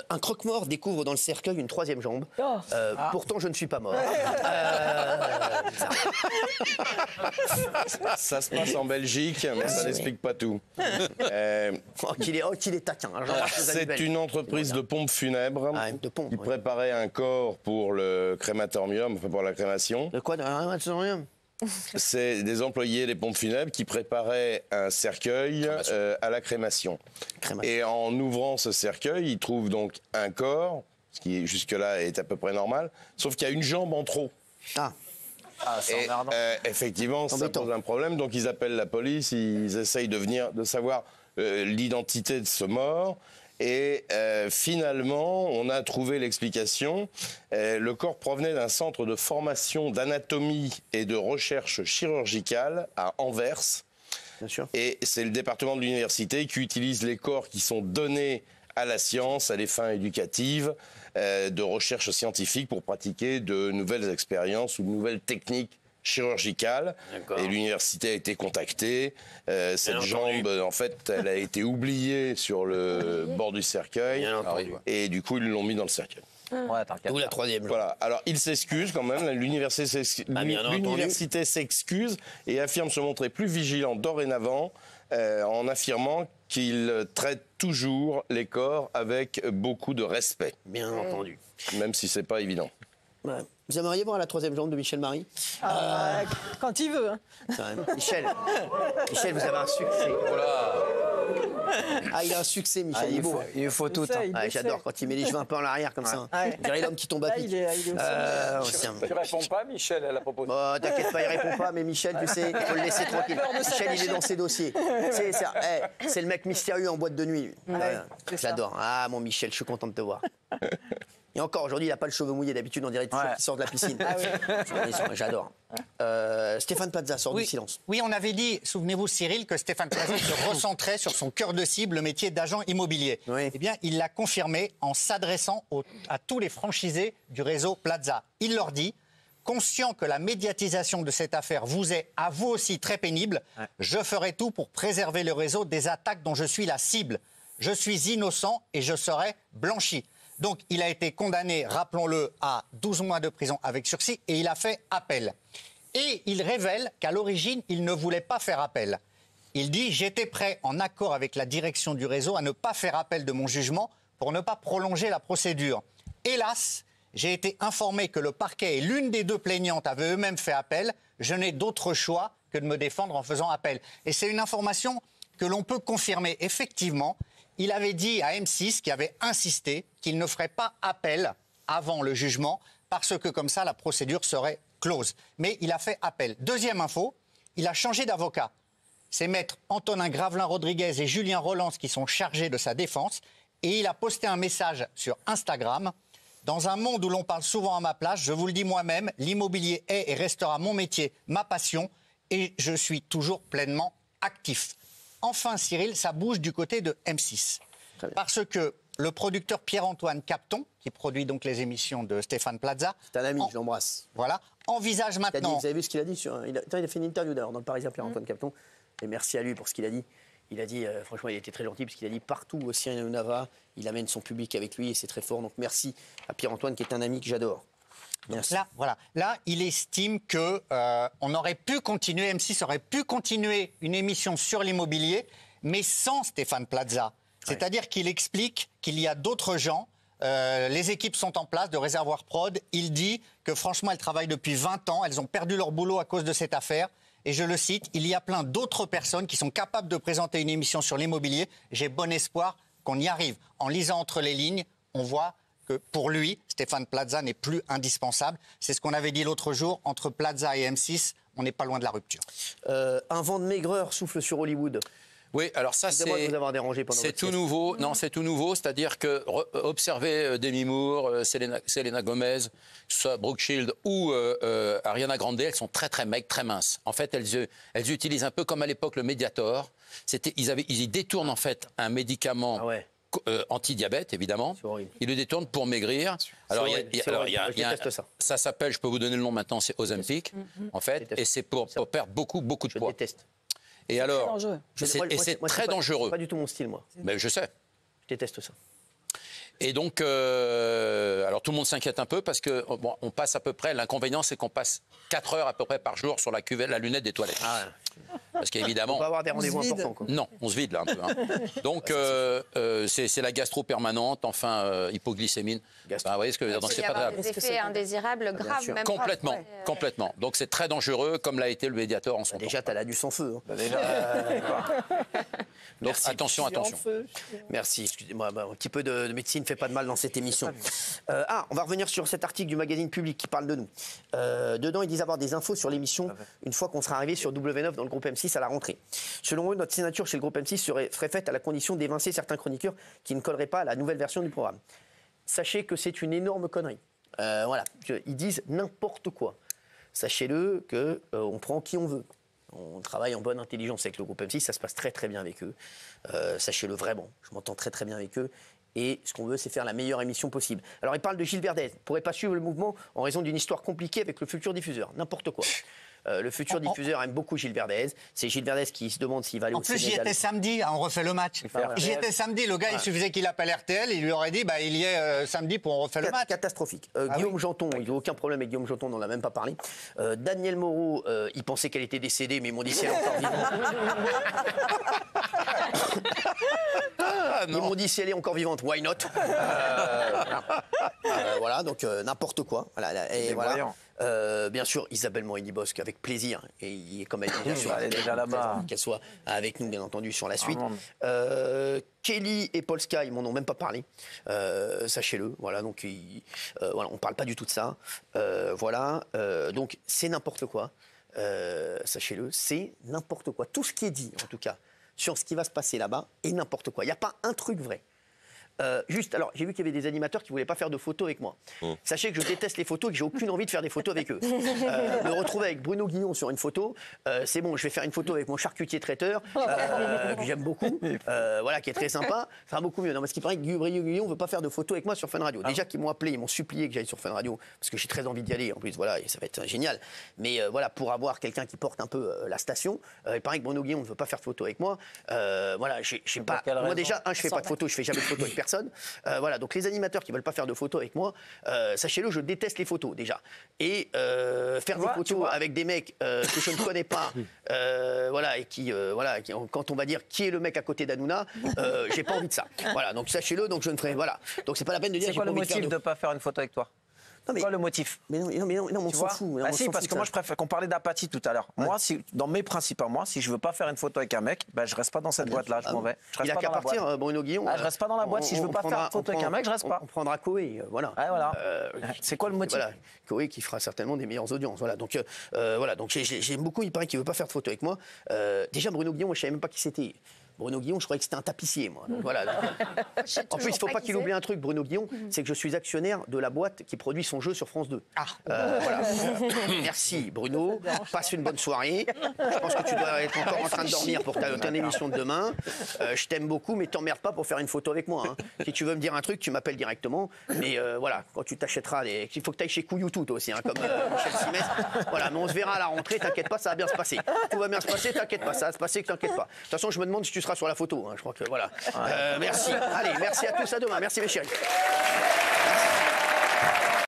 Un croque-mort découvre dans le cercueil une troisième jambe. Pourtant, je ne suis pas mort. Ça se passe en Belgique, mais ça n'explique pas tout. Qu'il est taquin. C'est une entreprise de pompes funèbres qui préparait un corps pour le crématorium, enfin pour la crémation. De quoi? De crématorium? C'est des employés des pompes funèbres qui préparaient un cercueil à la crémation. Et en ouvrant ce cercueil, ils trouvent donc un corps, ce qui jusque-là est à peu près normal, sauf qu'il y a une jambe en trop. Et effectivement, ça pose un problème. Donc ils appellent la police, ils essayent de savoir l'identité de ce mort. Et finalement, on a trouvé l'explication. Le corps provenait d'un centre de formation d'anatomie et de recherche chirurgicale à Anvers. Bien sûr. Et c'est le département de l'université qui utilise les corps qui sont donnés à la science, à des fins éducatives, de recherche scientifique pour pratiquer de nouvelles expériences ou de nouvelles techniques chirurgicale. Et l'université a été contactée. Cette jambe, en fait, elle a été oubliée sur le bord du cercueil. Et du coup, ils l'ont mis dans le cercueil. Ou la troisième. Voilà. Alors, il s'excuse quand même. L'université s'excuse et affirme se montrer plus vigilant dorénavant en affirmant qu'il traite toujours les corps avec beaucoup de respect. Bien entendu. Même si c'est pas évident. Ouais. Vous aimeriez voir la troisième jambe de Michel Marie? Quand il veut. Hein. Michel, vous avez un succès. Voilà. Il a un succès, Michel. Il faut tout. J'adore quand il met les cheveux un peu en arrière comme ça. On dirait l'homme qui tombe à pic. Il est Tu réponds pas, Michel, à la proposition. T'inquiète pas, il répond pas, mais Michel, tu sais, il faut le laisser tranquille. Michel, il est dans ses dossiers. C'est le mec mystérieux en boîte de nuit. J'adore. Mon Michel, je suis content de te voir. Et encore, aujourd'hui, il n'a pas le cheveu mouillé. D'habitude, on dirait toujours qu'il sort de la piscine. J'adore. Stéphane Plaza sort du silence. Oui, on avait dit, souvenez-vous, Cyril, que Stéphane Plaza se recentrait sur son cœur de cible, le métier d'agent immobilier. Eh bien, il l'a confirmé en s'adressant à tous les franchisés du réseau Plaza. Il leur dit, conscient que la médiatisation de cette affaire vous est, à vous aussi, très pénible, je ferai tout pour préserver le réseau des attaques dont je suis la cible. Je suis innocent et je serai blanchi. Donc, il a été condamné, rappelons-le, à 12 mois de prison avec sursis et il a fait appel. Et il révèle qu'à l'origine, il ne voulait pas faire appel. Il dit « J'étais prêt, en accord avec la direction du réseau, à ne pas faire appel de mon jugement pour ne pas prolonger la procédure. Hélas, j'ai été informé que le parquet et l'une des deux plaignantes avaient eux-mêmes fait appel. Je n'ai d'autre choix que de me défendre en faisant appel. » Et c'est une information que l'on peut confirmer. Effectivement, il avait dit à M6, qui avait insisté, qu'il ne ferait pas appel avant le jugement, parce que comme ça, la procédure serait close. Mais il a fait appel. Deuxième info, il a changé d'avocat. C'est maître Antonin Gravelin-Rodriguez et Julien Rolland qui sont chargés de sa défense. Et il a posté un message sur Instagram. Dans un monde où l'on parle souvent à ma place, je vous le dis moi-même, l'immobilier est et restera mon métier, ma passion, et je suis toujours pleinement actif. Enfin, Cyril, ça bouge du côté de M6. Parce que le producteur Pierre-Antoine Capton, qui produit donc les émissions de Stéphane Plaza... C'est un ami, je l'embrasse. Voilà, envisage maintenant... Vous avez vu ce qu'il a dit il a fait une interview d'ailleurs dans le Parisien, Pierre-Antoine Capton. Et merci à lui pour ce qu'il a dit. Il a dit, franchement, il était très gentil, parce qu'il a dit partout au Cyril Hanouna, il amène son public avec lui et c'est très fort. Donc merci à Pierre-Antoine, qui est un ami que j'adore. Là, il estime que on aurait pu continuer, M6 aurait pu continuer une émission sur l'immobilier, mais sans Stéphane Plaza. C'est-à-dire qu'il explique qu'il y a d'autres gens, les équipes sont en place de Réservoir Prod. Il dit que franchement, elles travaillent depuis 20 ans, elles ont perdu leur boulot à cause de cette affaire. Et je le cite, il y a plein d'autres personnes qui sont capables de présenter une émission sur l'immobilier. J'ai bon espoir qu'on y arrive. En lisant entre les lignes, on voit que pour lui, Stéphane Plaza n'est plus indispensable. C'est ce qu'on avait dit l'autre jour, entre Plaza et M6, on n'est pas loin de la rupture. Un vent de maigreur souffle sur Hollywood. Oui, alors ça, c'est tout nouveau. Non, c'est tout nouveau. C'est-à-dire que observer Demi Moore, Selena Gomez, soit Brooke Shields ou Ariana Grande, elles sont très très maigres, très minces. En fait, elles utilisent un peu comme à l'époque le Mediator. Ils détournent en fait un médicament. Anti-diabète, évidemment. Ils le détournent pour maigrir. Alors, ça s'appelle, je peux vous donner le nom maintenant, c'est Ozempic, en fait, et c'est pour perdre beaucoup de poids. Je déteste. Et alors, c'est très dangereux. C'est pas du tout mon style, moi. Mais je sais. Je déteste ça. Et donc, alors tout le monde s'inquiète un peu parce que bon, on passe à peu près. L'inconvénient, c'est qu'on passe 4 heures à peu près par jour sur la cuvette, la lunette des toilettes. Ah. Parce qu'évidemment, on va avoir des rendez-vous importants. Quoi. Non, on se vide là un peu. Hein. Donc c'est la gastro permanente, enfin hypoglycémie. Vous voyez ce que donc c'est pas des effets indésirables graves, même complètement, pas, complètement. Donc c'est très dangereux, comme l'a été le Mediator en son temps. Déjà, t'as la du sans feu. Hein. Donc attention. Merci. Excusez-moi, un petit peu de médecine fait pas de mal dans cette émission. On va revenir sur cet article du magazine Public qui parle de nous. Dedans, ils disent avoir des infos sur l'émission une fois qu'on sera arrivé sur W9 dans le groupe M6 à la rentrée. Selon eux, notre signature chez le groupe M6 serait faite à la condition d'évincer certains chroniqueurs qui ne colleraient pas à la nouvelle version du programme. Sachez que c'est une énorme connerie. Voilà, ils disent n'importe quoi. Sachez-le qu'on prend qui on veut. On travaille en bonne intelligence avec le groupe M6, ça se passe très très bien avec eux. Sachez-le vraiment, je m'entends très très bien avec eux. Et ce qu'on veut, c'est faire la meilleure émission possible. Alors, ils parlent de Gilles Verdez. On ne pourrait pas suivre le mouvement en raison d'une histoire compliquée avec le futur diffuseur. N'importe quoi. Le futur diffuseur aime beaucoup Gilles Verdez. C'est Gilles Verdez qui se demande s'il va aller au Sénégal. En plus, j'y étais samedi, on refait le match. J'y étais samedi, le gars, il suffisait qu'il appelle RTL, il lui aurait dit, il y est samedi pour on refait le match. Catastrophique. Guillaume Janton, il n'y a aucun problème avec Guillaume Janton, on n'en a même pas parlé. Daniel Moreau, il pensait qu'elle était décédée, mais ils m'ont dit si elle est encore vivante. Ils m'ont dit si elle est encore vivante, why not. Voilà, donc n'importe quoi. Voilà, et voilà. Bien sûr, Isabelle Morini-Bosque, avec plaisir. Et comme elle est bien sûr, elle est déjà là-bas. Qu'elle soit avec nous, bien entendu, sur la suite. Kelly et Polska, ils m'en ont même pas parlé. Sachez-le. Voilà, donc voilà, on parle pas du tout de ça. Voilà, donc c'est n'importe quoi. Sachez-le, c'est n'importe quoi. Tout ce qui est dit, en tout cas, sur ce qui va se passer là-bas, est n'importe quoi. Il n'y a pas un truc vrai. Alors, j'ai vu qu'il y avait des animateurs qui ne voulaient pas faire de photos avec moi. Sachez que je déteste les photos et que j'ai aucune envie de faire des photos avec eux. Me retrouver avec Bruno Guillon sur une photo, c'est bon, je vais faire une photo avec mon charcutier traiteur, que j'aime beaucoup, voilà, qui est très sympa, ça sera beaucoup mieux. Non, parce qu'il paraît que Bruno Guillon ne veut pas faire de photos avec moi sur Fun Radio. Déjà qu'ils m'ont appelé, ils m'ont supplié que j'aille sur Fun Radio, parce que j'ai très envie d'y aller, en plus, voilà, et ça va être génial. Mais voilà, pour avoir quelqu'un qui porte un peu la station, il paraît que Bruno Guillon ne veut pas faire de photos avec moi. Voilà, j'ai pas. Moi, déjà, je fais pas de photos, je fais jamais de photos avec personne. Voilà, donc les animateurs qui veulent pas faire de photos avec moi, sachez-le, je déteste les photos déjà. Et faire des photos avec des mecs que je ne connais pas, voilà, et quand on va dire qui est le mec à côté d'Hanouna, j'ai pas envie de ça. Voilà, donc sachez-le, donc je ne ferai, voilà. Donc c'est pas la peine de dire. C'est quoi le motif de ne pas faire une photo avec toi? C'est quoi le motif? Mais non, on s'en fout. Ah si, parce que moi je préfère qu'on parlait d'apathie tout à l'heure. Ouais. Moi, dans mes principes, si je veux pas faire une photo avec un mec, je reste pas dans cette boîte-là, je m'en vais. Il a qu'à partir, Bruno Guillon. Je reste pas dans la boîte. Si je veux pas faire une photo avec un mec, je reste pas. On prendra Koé, voilà. C'est quoi le motif? Voilà, Koé qui fera certainement des meilleures audiences. Voilà, donc voilà, donc j'aime beaucoup. Il paraît qu'il veut pas faire de photo avec moi. Déjà Bruno Guillon, moi je savais même pas qui c'était. Bruno Guillon, je croyais que c'était un tapissier, moi. Donc, voilà. En plus, il ne faut pas qu'il oublie un truc, Bruno Guillon, c'est que je suis actionnaire de la boîte qui produit son jeu sur France 2. Voilà. Merci, Bruno. Passe une bonne soirée. Je pense que tu dois être encore en train de dormir pour ta émission de demain. Je t'aime beaucoup, mais t'emmerdes pas pour faire une photo avec moi. Hein. Si tu veux me dire un truc, tu m'appelles directement. Mais voilà, quand tu t'achèteras il faut que tu ailles chez Couilloutou, toi aussi, hein, comme Michel Simès. Voilà, mais on se verra à la rentrée, t'inquiète pas, ça va bien se passer. Tout va bien se passer, t'inquiète pas, ça va se passer, t'inquiète pas. De toute façon, je me demande si tu seras sur la photo. Hein, je crois que voilà. Merci. Allez, merci à tous, à demain. Merci mes chéris.